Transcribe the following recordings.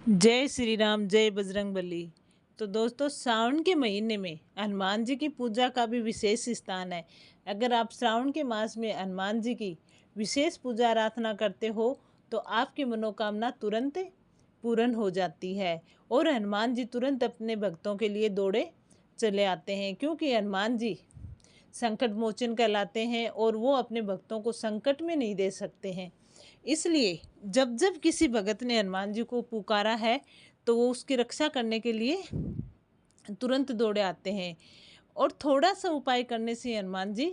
जय श्री राम, जय बजरंगबली। तो दोस्तों, सावन के महीने में हनुमान जी की पूजा का भी विशेष स्थान है। अगर आप श्रावण के मास में हनुमान जी की विशेष पूजा आराधना करते हो तो आपकी मनोकामना तुरंत पूर्ण हो जाती है और हनुमान जी तुरंत अपने भक्तों के लिए दौड़े चले आते हैं, क्योंकि हनुमान जी संकट मोचन कहलाते हैं और वो अपने भक्तों को संकट में नहीं दे सकते हैं। इसलिए जब जब किसी भगत ने हनुमान जी को पुकारा है तो वो उसकी रक्षा करने के लिए तुरंत दौड़े आते हैं और थोड़ा सा उपाय करने से हनुमान जी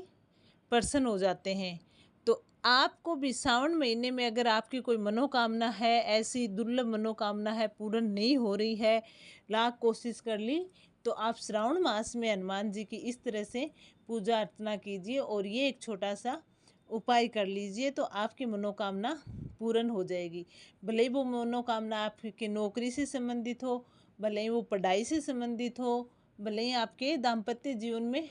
प्रसन्न हो जाते हैं। तो आपको भी सावन महीने में अगर आपकी कोई मनोकामना है, ऐसी दुर्लभ मनोकामना है, पूर्ण नहीं हो रही है, लाख कोशिश कर ली, तो आप श्रावण मास में हनुमान जी की इस तरह से पूजा अर्चना कीजिए और ये एक छोटा सा उपाय कर लीजिए तो आपकी मनोकामना पूर्ण हो जाएगी। भले ही वो मनोकामना आपकी नौकरी से संबंधित हो, भले ही वो पढ़ाई से संबंधित हो, भले ही आपके दाम्पत्य जीवन में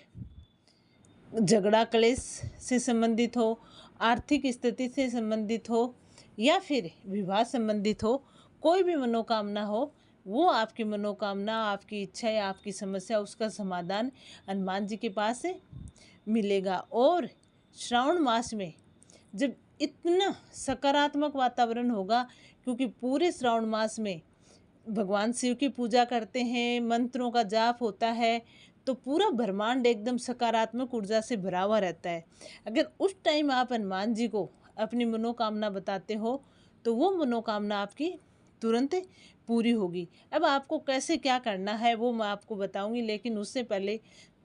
झगड़ा क्लेश से संबंधित हो, आर्थिक स्थिति से संबंधित हो, या फिर विवाह संबंधित हो, कोई भी मनोकामना हो, वो आपकी मनोकामना, आपकी इच्छा या आपकी समस्या, उसका समाधान हनुमान जी के पास मिलेगा। और श्रावण मास में जब इतना सकारात्मक वातावरण होगा, क्योंकि पूरे श्रावण मास में भगवान शिव की पूजा करते हैं, मंत्रों का जाप होता है, तो पूरा ब्रह्मांड एकदम सकारात्मक ऊर्जा से भरा हुआ रहता है। अगर उस टाइम आप हनुमान जी को अपनी मनोकामना बताते हो तो वो मनोकामना आपकी तुरंत पूरी होगी। अब आपको कैसे क्या करना है वो मैं आपको बताऊंगी, लेकिन उससे पहले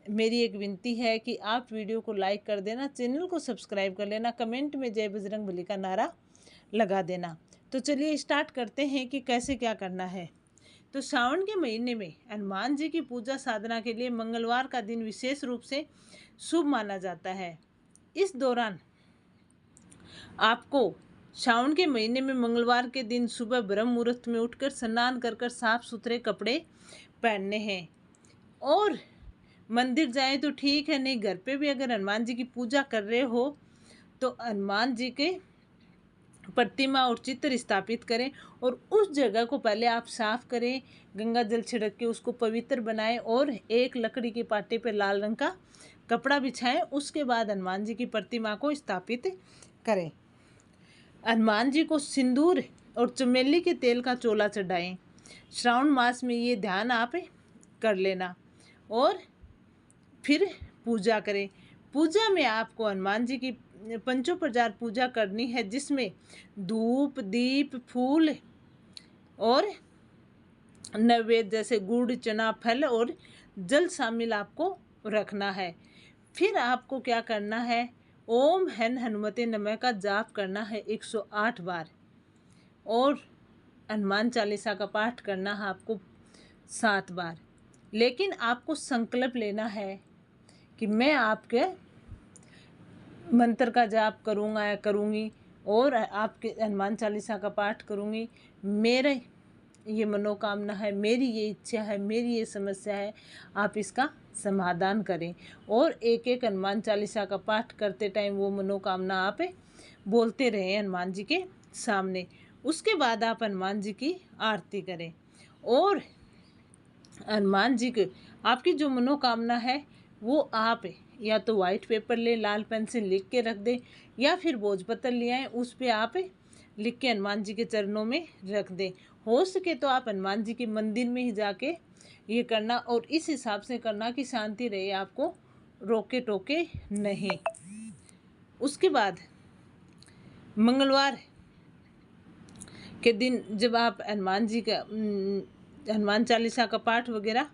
मेरी एक विनती है कि आप वीडियो को लाइक कर देना, चैनल को सब्सक्राइब कर लेना, कमेंट में जय बजरंगबली का नारा लगा देना। तो चलिए स्टार्ट करते हैं कि कैसे क्या करना है। तो सावन के महीने में हनुमान जी की पूजा साधना के लिए मंगलवार का दिन विशेष रूप से शुभ माना जाता है। इस दौरान आपको सावन के महीने में मंगलवार के दिन सुबह ब्रह्म मुहूर्त में उठकर स्नान कर साफ सुथरे कपड़े पहनने हैं और मंदिर जाएं तो ठीक है, नहीं घर पे भी अगर हनुमान जी की पूजा कर रहे हो तो हनुमान जी के प्रतिमा और चित्र स्थापित करें और उस जगह को पहले आप साफ करें, गंगा जल छिड़क के उसको पवित्र बनाएं और एक लकड़ी के पाटे पर लाल रंग का कपड़ा बिछाएं। उसके बाद हनुमान जी की प्रतिमा को स्थापित करें। हनुमान जी को सिंदूर और चमेली के तेल का चोला चढ़ाएं। श्रावण मास में ये ध्यान आप कर लेना और फिर पूजा करें। पूजा में आपको हनुमान जी की पंचोपचार पूजा करनी है, जिसमें धूप, दीप, फूल और नैवेद्य जैसे गुड़, चना, फल और जल शामिल आपको रखना है। फिर आपको क्या करना है, ओम हन हनुमते नमः का जाप करना है 108 बार और हनुमान चालीसा का पाठ करना है आपको 7 बार। लेकिन आपको संकल्प लेना है कि मैं आपके मंत्र का जाप करूँगा या करूँगी और आपके हनुमान चालीसा का पाठ करूँगी। मेरे ये मनोकामना है, मेरी ये इच्छा है, मेरी ये समस्या है, आप इसका समाधान करें। और एक एक हनुमान चालीसा का पाठ करते टाइम वो मनोकामना आप बोलते रहें हनुमान जी के सामने। उसके बाद आप हनुमान जी की आरती करें और हनुमान जी के आपकी जो मनोकामना है वो आप या तो वाइट पेपर ले, लाल पेन से लिख के रख दें, या फिर भोजपत्र ले आएँ, उस पर आप लिख के हनुमान जी के चरणों में रख दें। हो सके तो आप हनुमान जी के मंदिर में ही जाके ये करना और इस हिसाब से करना कि शांति रहे, आपको रोके टोके नहीं। उसके बाद मंगलवार के दिन जब आप हनुमान जी का हनुमान चालीसा का पाठ वगैरह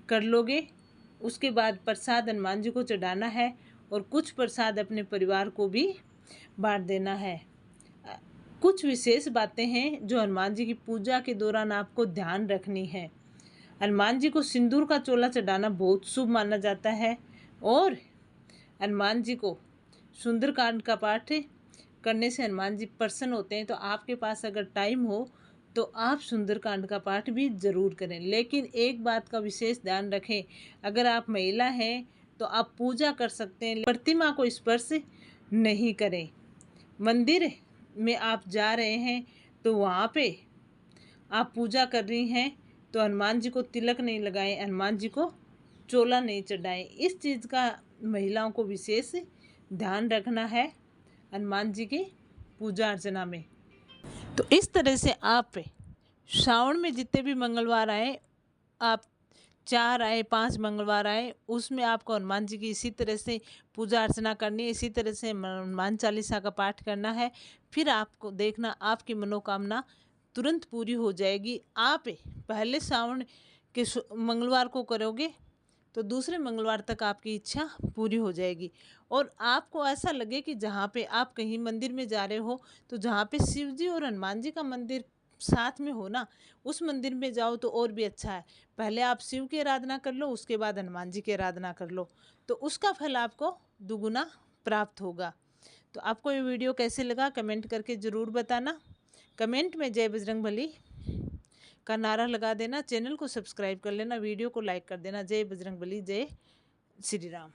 कर लोगे, उसके बाद प्रसाद हनुमान जी को चढ़ाना है और कुछ प्रसाद अपने परिवार को भी बांट देना है। कुछ विशेष बातें हैं जो हनुमान जी की पूजा के दौरान आपको ध्यान रखनी है। हनुमान जी को सिंदूर का चोला चढ़ाना बहुत शुभ माना जाता है और हनुमान जी को सुंदरकांड का पाठ करने से हनुमान जी प्रसन्न होते हैं। तो आपके पास अगर टाइम हो तो आप सुंदरकांड का पाठ भी ज़रूर करें। लेकिन एक बात का विशेष ध्यान रखें, अगर आप महिला हैं तो आप पूजा कर सकते हैं, प्रतिमा को स्पर्श नहीं करें। मंदिर में आप जा रहे हैं तो वहाँ पे आप पूजा कर रही हैं तो हनुमान जी को तिलक नहीं लगाएं, हनुमान जी को चोला नहीं चढ़ाएं। इस चीज़ का महिलाओं को विशेष ध्यान रखना है हनुमान जी की पूजा अर्चना में। तो इस तरह से आप श्रावण में जितने भी मंगलवार आए, आप 4 आए 5 मंगलवार आए, उसमें आपको हनुमान जी की इसी तरह से पूजा अर्चना करनी है, इसी तरह से हनुमान चालीसा का पाठ करना है। फिर आपको देखना आपकी मनोकामना तुरंत पूरी हो जाएगी। आप पहले श्रावण के मंगलवार को करोगे तो दूसरे मंगलवार तक आपकी इच्छा पूरी हो जाएगी। और आपको ऐसा लगे कि जहाँ पे आप कहीं मंदिर में जा रहे हो तो जहाँ पे शिव जी और हनुमान जी का मंदिर साथ में हो ना, उस मंदिर में जाओ तो और भी अच्छा है। पहले आप शिव की आराधना कर लो, उसके बाद हनुमान जी की आराधना कर लो, तो उसका फल आपको दुगुना प्राप्त होगा। तो आपको ये वीडियो कैसे लगा कमेंट करके ज़रूर बताना। कमेंट में जय बजरंगबली का नारा लगा देना, चैनल को सब्सक्राइब कर लेना, वीडियो को लाइक कर देना। जय बजरंगबली, जय श्री राम।